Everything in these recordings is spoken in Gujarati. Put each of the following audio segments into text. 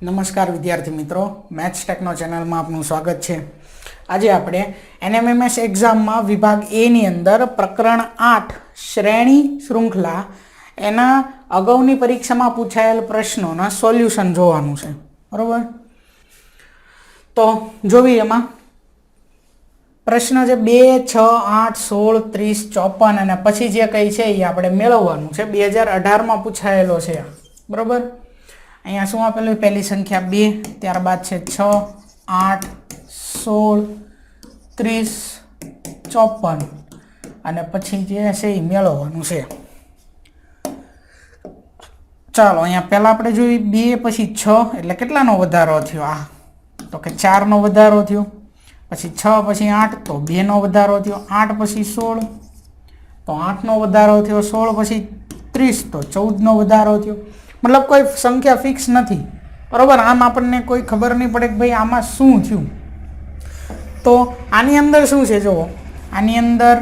નમસ્કાર વિદ્યાર્થી મિત્રો, મેથ્સ ટેકનો ચેનલમાં આપનું સ્વાગત છે। આજે આપણે એનએમએમએસ એક્ઝામમાં વિભાગ એની અંદર પ્રકરણ 8 શ્રેણી શૃંખલા એના અગાઉની પરીક્ષામાં પૂછાયેલ પ્રશ્નોના સોલ્યુશન જોવાનું છે, બરોબર। તો જોવી એમાં પ્રશ્ન છે 2, 6, 8, 16, 30, 54 અને પછી જે કંઈ છે એ આપણે મેળવવાનું છે। 2018માં પૂછાયેલો છે, બરોબર। અહીંયા શું આપેલું? પહેલી સંખ્યા 2, ત્યારબાદ છે 6, 8, 16, 30, 54 અને પછી જે છે એ મેળવવાનું છે। ચાલો અહીંયા પહેલાં આપણે જોઈએ 2 પછી 6 એટલે કેટલાનો વધારો થયો? આ તો કે 4નો વધારો થયો। પછી 6 પછી 8 તો 2નો વધારો થયો। 8 પછી 16 તો 8નો વધારો થયો। 16 પછી 30 તો 14નો વધારો થયો। મતલબ કોઈ સંખ્યા ફિક્સ નથી, બરોબર। આમ આપણને કોઈ ખબર નહીં પડે કે ભાઈ આમાં શું થયું। તો આની અંદર શું છે જુઓ, આની અંદર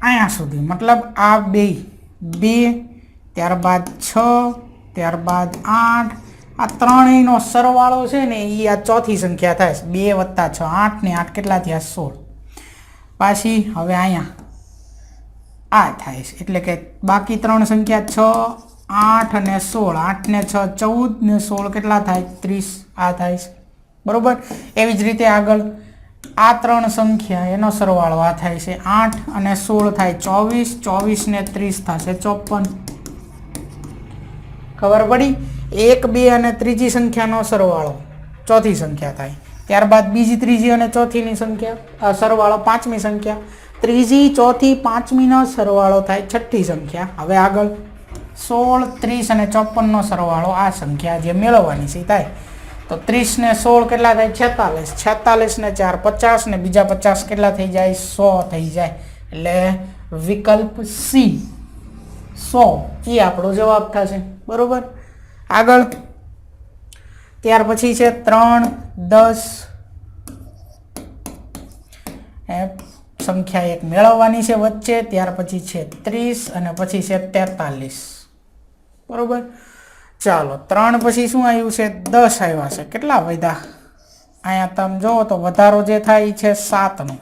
અહીંયા સુધી મતલબ આ બે ત્યારબાદ 6 ત્યારબાદ 8 આ ત્રણેયનો સરવાળો છે ને એ આ ચોથી સંખ્યા થાય છે। 2 + 6 8 ને 8 કેટલા થયા? 16। પાછી હવે અહીંયા આ થાય છે એટલે કે બાકી ત્રણ સંખ્યા 6, 8 અને 16, 8 ને 6 14 ને 16 કેટલા થાય? 30 આ થાય છે, બરોબર। એવી જ રીતે આગળ આ ત્રણ સંખ્યા એનો સરવાળો આ થાય છે 8 અને 16 થાય 24, 24 ને 30 થશે 54। ખબર પડી? 1, 2 અને ત્રીજી સંખ્યાનો સરવાળો ચોથી સંખ્યા થાય, ત્યારબાદ બીજી, ત્રીજી અને ચોથીની સંખ્યા સરવાળો પાંચમી સંખ્યા, ત્રીજી, ચોથી, પાંચમીનો સરવાળો થાય છઠ્ઠી સંખ્યા। હવે આગળ 16, 30 અને 54નો સરવાળો આ સંખ્યા જે મેળવવાની છે થાય તો 30 ને 16 કેટલા થાય? 46, 46 ને 4 50 ને બીજા 50 કેટલા થઈ જાય? 100 થઈ જાય। એટલે વિકલ્પ સી 100 એ આપણો જવાબ થશે, બરોબર। આગળ ત્યાર પછી છે 3, 10 સંખ્યા એક મેળવવાની છે વચ્ચે, ત્યાર પછી છે 30 અને પછી છે 43, બરોબર। ચાલો 3 પછી શું આવ્યું છે? 10 આવ્યા છે। કેટલા વધ્યા? અહીંયા તમે જુઓ તો વધારો જે થાય એ છે 7નો।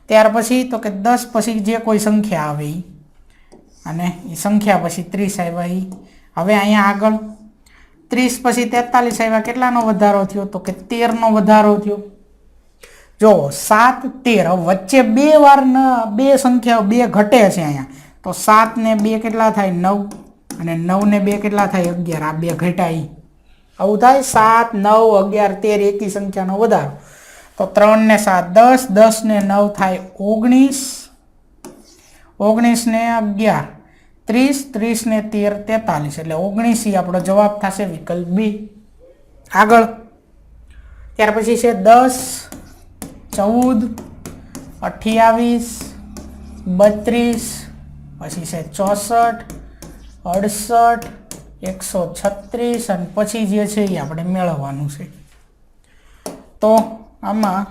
ત્યાર પછી તો કે 10 પછી જે કોઈ સંખ્યા આવે એ અને એ સંખ્યા પછી 30 આવ્યા એ। હવે અહીંયા આગળ 30 પછી 43 આવ્યા, કેટલાનો વધારો થયો? તો કે 13નો વધારો થયો। જો 7, 13 વચ્ચે બે વાર બે સંખ્યાઓ બે ઘટે છે અહીંયા, તો 7 ને 2 કેટલા થાય? 9 અને 9 ને 2 કેટલા થાય? 11। આ બે ઘટાય આવું થાય 7, 9, 11, 13 એકી સંખ્યાનો વધારો। તો 3 ને 7 10, 10 ને 9 થાય 19, 19 ને 11 30, 30 ને 13 43 એટલે 19 એ આપણો જવાબ થશે વિકલ્પ બી। આગળ ત્યાર પછી છે 10, 14, 28, 32 પછી છે 64, 68, 136 અને પછી જે છે એ આપણે મેળવવાનું છે। તો આમાં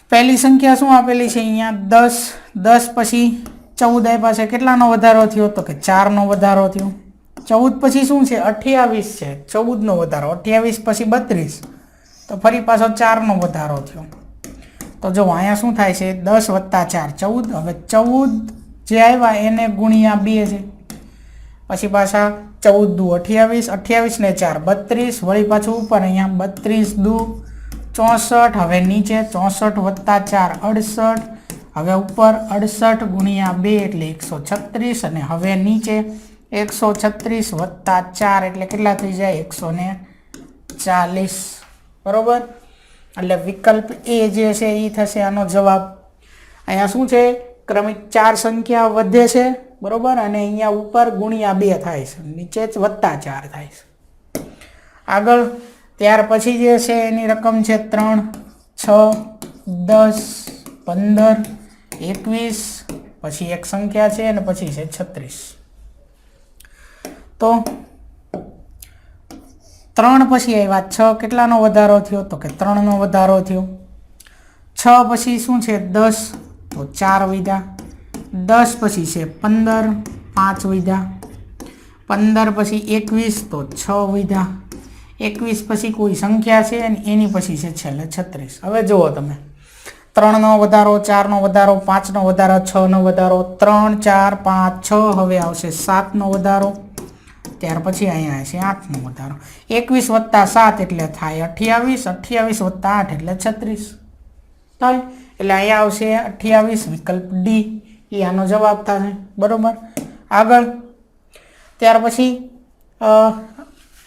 પહેલી સંખ્યા શું આપેલી છે અહીંયા? 10, 10 પછી 14 આપ્યા છે, કેટલાનો વધારો થયો? તો કે 4નો વધારો થયો। 14 પછી શું છે? 28 છે, 14નો વધારો। 28 પછી 32 તો ફરી પાછો 4નો વધારો થયો। તો જો અહીંયા શું થાય છે? 10 + 4 14। હવે 14 જે આવ્યા એને ગુણ્યા 2 છે, પછી પાછા 14 દુ 28, 28 ને 4 32, વળી પાછું ઉપર અહીંયા 32 દુ 64, હવે નીચે 64 + 4 68, હવે ઉપર 68 ગુણ્યા 2 એટલે 136 અને હવે નીચે 136 + 4 એટલે કેટલા થઈ જાય? 140, બરોબર। એટલે વિકલ્પ એ જે છે એ થશે આનો જવાબ। અહીંયા શું છે? ક્રમિક 4 સંખ્યા વધે છે, બરોબર, અને અહીંયા ઉપર ગુણ્યા 2 થાય છે, નીચે જ +4 થાય છે। આગળ ત્યાર પછી જે છે એની રકમ છે 3, 6, 10, 15, 21 પછી એક સંખ્યા છે અને પછી છે 36। તો 3 પછી આવ્યા 6, કેટલાનો વધારો થયો? તો કે 3નો વધારો થયો। 6 પછી શું છે? 10 તો 4 વધ્યા, 10 પછી છે 15, 5 વધ્યા. 15 પછી 21 તો 6 વધ્યા. 21 પછી કોઈ સંખ્યા છે અને એની પછી છે છેલ્લે 36. હવે જુઓ તમે, 3નો વધારો, 4નો વધારો, 5નો વધારો, 6નો વધારો, 3, 4, 5, 6. હવે આવશે 7નો વધારો, ત્યાર પછી અહીંયા આવશે 8નો વધારો. 21 વત્તા 7 એટલે થાય 28, 28 વત્તા 8 એટલે 36 થાય. એટલે અહીંયા આવશે 28, વિકલ્પ ડી, એ આનો જવાબ થશે. બરોબર. આગળ ત્યાર પછી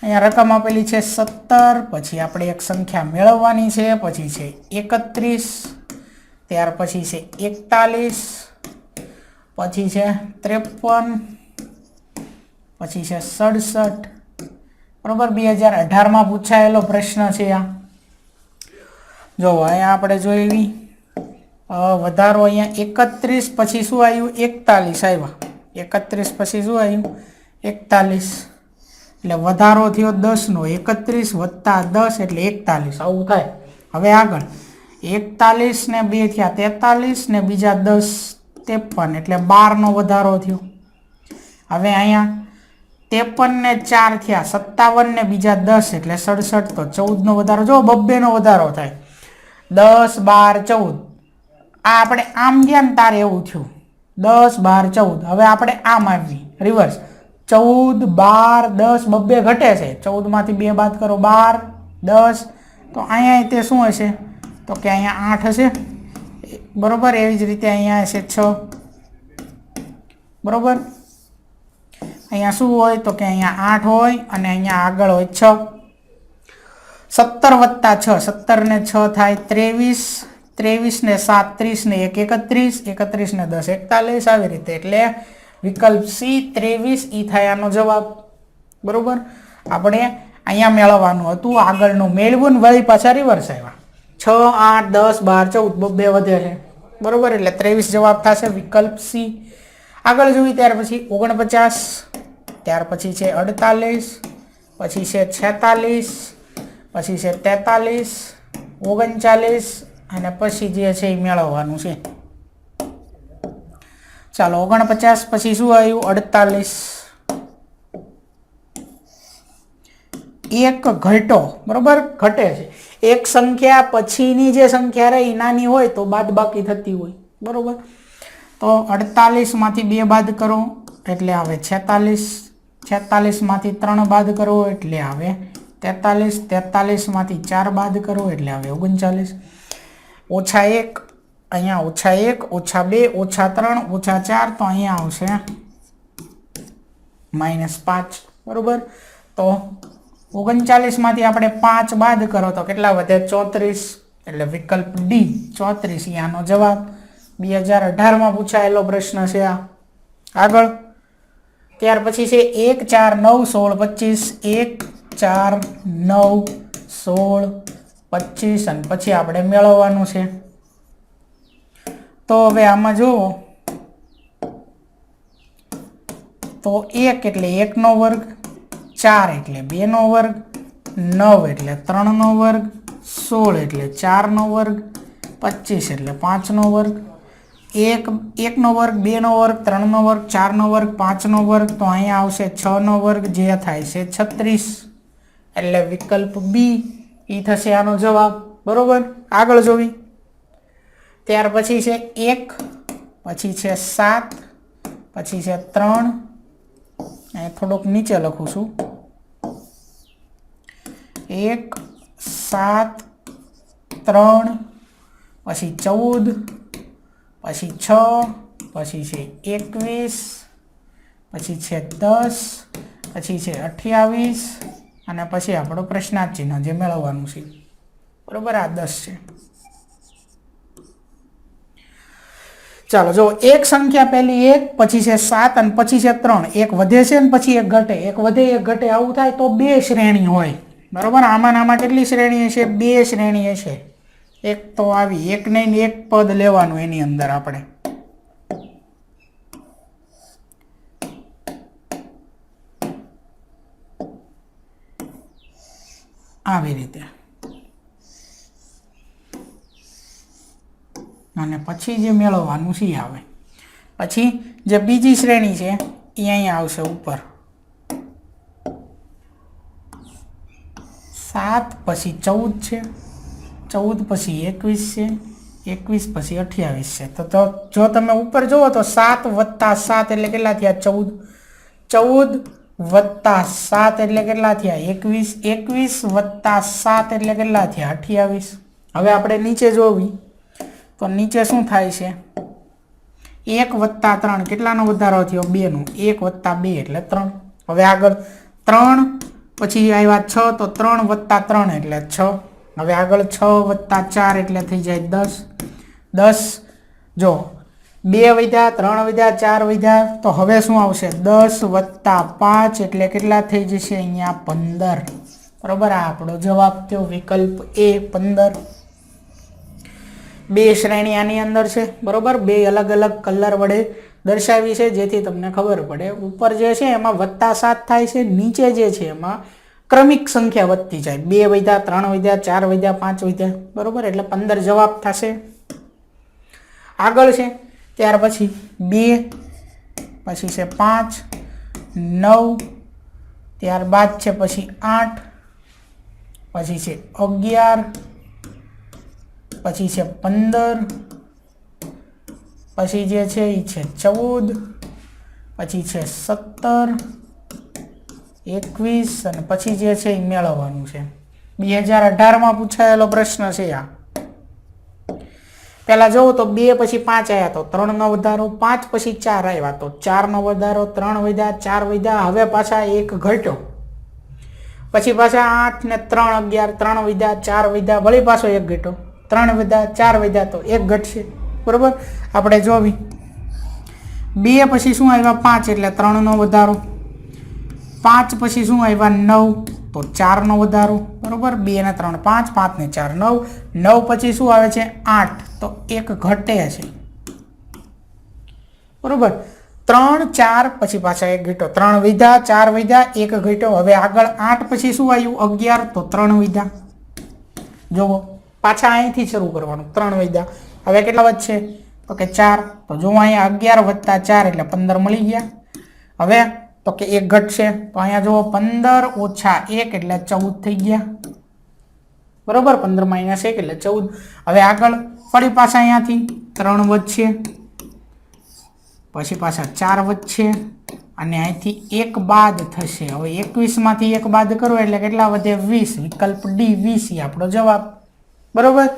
અહીંયા રકમ આપેલી છે 17, પછી આપણે એક સંખ્યા મેળવવાની છે, પછી છે 31, ત્યાર પછી છે 41, પછી છે 53, પછી છે 67. બરોબર. 2018માં પૂછાયેલો પ્રશ્ન છે આ. જો અહીંયા આપણે જોઈ વધારો, અહીંયા 31 પછી શું આવ્યું? 41 આવ્યા. 31 પછી શું આવ્યું? 41. એટલે વધારો થયો 10નો, 31 વત્તા 10 એટલે 41, આવું થાય. હવે આગળ 41 ને 2 થયા 43 ને બીજા 10 53 એટલે 12નો વધારો થયો. હવે અહીંયા 53 ને 4 થયા 57 ને બીજા 10 એટલે 67, તો 14નો વધારો. જો 2નો વધારો થાય, 10, 12, 14. આ આપણે આમ ગયા ને તારે એવું થયું, 10, 12, 14. હવે આપણે આમ આવી રિવર્સ, 14, 12, 10, 2 ઘટે છે, 14માંથી 2 બાદ કરો 12, 10. તો અહીંયા તે શું હશે? તો કે અહીંયા 8 હશે. બરોબર. એવી જ રીતે અહીંયા હશે 6. બરોબર. અહીંયા શું હોય? તો કે અહીંયા 8 હોય અને અહીંયા આગળ હોય 6. 17 વત્તા 6, 17 ને 6 થાય 23, 23 ને 7 30 ને 1 31, 31 ને 10 41, આવી રીતે. એટલે વિકલ્પ સી 23 ઈ થાય આનો જવાબ. બરોબર. આપણે અહીંયા મેળવવાનું હતું, આગળનું મેળવ્યું ને વળી પાછા રિવર્સ આવ્યા. 6, 8, 10, 12, 14, 2 વધે છે. બરોબર. એટલે 23 જવાબ થશે, વિકલ્પ સી. આગળ જોઈએ ત્યાર પછી 49, ત્યાર પછી છે 48, પછી છે 46, પછી છે 43, 39 અને પછી જે છે એ મેળવવાનું છે. ચાલો 49 પછી શું આવ્યું? 48. એક ઘટો. બરોબર. ઘટે છે. એક સંખ્યા પછીની જે સંખ્યા રહી નાની હોય તો બાદ બાકી થતી હોય. બરોબર. તો 48માંથી 2 બાદ કરો એટલે આવે 46, 46માંથી 3 બાદ કરો એટલે આવે 43, 43માંથી 4 બાદ કરો એટલે આવે 39, -1, અહીંયા -1, -2, -3, -4, તો અહીંયા આવશે -5. બરોબર. તો 39માંથી આપણે 5 બાદ કરો તો કેટલા વધે? 34. એટલે વિકલ્પ ડી 34 આનો જવાબ. 2018માં પૂછાયેલો પ્રશ્ન છે આ. આગળ ત્યાર પછી છે 1, 4, 9, 16, 25, 1, 4, 9, 16, 25 અને પછી આપણે મેળવવાનું છે. તો હવે આમાં જુઓ તો 1 એટલે 1નો વર્ગ, 4 એટલે 2નો વર્ગ, 9 એટલે 3નો વર્ગ, 16 એટલે 4નો વર્ગ, 25 એટલે 5નો વર્ગ, 1નો વર્ગ, 2નો વર્ગ, 3નો વર્ગ, 4નો વર્ગ, 5નો વર્ગ, તો અહીંયા આવશે 6નો વર્ગ જે થાય છે 36. એટલે વિકલ્પ બી ઈ થશે આનો જવાબ. બરોબર. આગળ જોવી ત્યાર પછી છે 1, પછી છે 7, પછી છે 3, અહીં થોડુંક નીચે લખું છું, 1, 7, 3, પછી 14, પછી 6, પછી છે 21, પછી છે 10, પછી છે 28 અને પછી આપણો પ્રશ્નાર્થ ચિહ્ન જે મેળવવાનું છે. બરોબર. આ 10 છે. ચાલો જો એક સંખ્યા પહેલી 1, પછી છે 7 અને પછી છે 3. એક વધે છે ને પછી એક ઘટે, એક વધે એક ઘટે, આવું થાય તો 2 શ્રેણી હોય. બરોબર. આમાં કેટલી શ્રેણી હશે? 2 શ્રેણી હશે. એક તો આવી, એક નહીં એક પદ લેવાનું એની અંદર આપણે. આવી રીતે. અને પછી જે મેળવવાનું છે આવે. પછી જે બીજી શ્રેણી છે એ અહીંયા આવશે ઉપર 7 પછી 14 છે, 14 પછી 21 છે, 21 પછી 28 છે. તો જો તમે ઉપર જુઓ તો 7 + 7 એટલે કેટલા થયા? 14, 14 + 7 એટલે કેટલા થયા? 21, 21 + 7 એટલે કેટલા થયા? 28. હવે આપણે નીચે જોવી તો નીચે શું થાય છે? 1 + 3 કેટલાનો વધારો થયો? 2 નો. 1 + 2 એટલે 3. હવે આગળ 3 પછી આવ્યા 6 તો 3 + 3 એટલે 6. હવે આગળ 6 + 4 એટલે થઈ જાય 10. 10 જો 2 વધ્યા, 3 વધ્યા, 4 વધ્યા તો હવે શું આવશે? 10 + 5 એટલે કેટલા થઈ જશે? અહીંયા 15. બરોબર, આ આપણો જવાબ થયો વિકલ્પ એ 15. બે શ્રેણી આની અંદર છે. બરોબર, બે અલગ અલગ કલર વડે દર્શાવી છે જેથી તમને ખબર પડે. ઉપર જે છે એમાં +7 થાય છે, નીચે જે છે એમાં ક્રમિક સંખ્યા વધતી જાય. 2 વધ્યા, 3 વધ્યા, 4 વધ્યા, 5 વધ્યા. બરોબર, એટલે 15 જવાબ થશે. આગળ છે ત્યાર પછી 2 પછી છે 5, 9 ત્યારબાદ છે પછી 8 પછી છે 11 પછી છે 15 પછી જે છે એ છે 14 પછી છે 17, 21 અને પછી જે છે એ મેળવવાનું છે. 2018માં પૂછાયેલો પ્રશ્ન છે આ. પહેલા જોવો તો 2 પછી 5 આવ્યા તો 3 નો વધારો, 5 પછી 4 આવ્યા તો 4 નો વધારો, 3 વધ્યા, 4 વધ્યા, હવે પાછા 1 ઘટ્યો, પછી પાછા 8 ને 3 11, 3 વધ્યા, 4 વધ્યા, વળી પાછો 1 ઘટ્યો, 3 વધ્યા, 4 વધ્યા તો 1 ઘટશે. બરોબર, આપણે જોવી 2 પછી શું આવ્યા? 5 એટલે 3 નો વધારો, 5 પછી શું આવ્યા? 9 તો 4 નો વધારો. બરોબર, 2 ને 3 5, 5 ને 4 9, 9 પછી શું આવે છે? 8 તો 1 ઘટે છે. બરોબર, 3 4 પછી પાછા 1 ઘટ્યો, 3 વધ્યા, 4 વધ્યા, 1 ઘટ્યો. હવે આગળ 8 પછી શું આવ્યું? 11 તો 3 વધ્યા. જોવો પાછા અહીંથી શરૂ કરવાનું. 3 વધ્યા, હવે કેટલા વધશે? તો કે 4. તો જો અહીંયા 11 + 4 એટલે 15 મળી ગયા. હવે તો કે 1 ઘટશે તો અહીંયા જુઓ 15 - 1 એટલે 14 થઈ ગયા. બરોબર, 15 - 1 એટલે 14. હવે આગળ ફરી પાછા અહીંયાથી 3 વધશે, પછી પાછા 4 વધશે અને અહીંથી 1 બાદ થશે. હવે 21માંથી 1 બાદ કરો એટલે કેટલા વધે? 20. વિકલ્પ ડી 20 આપણો જવાબ. બરોબર.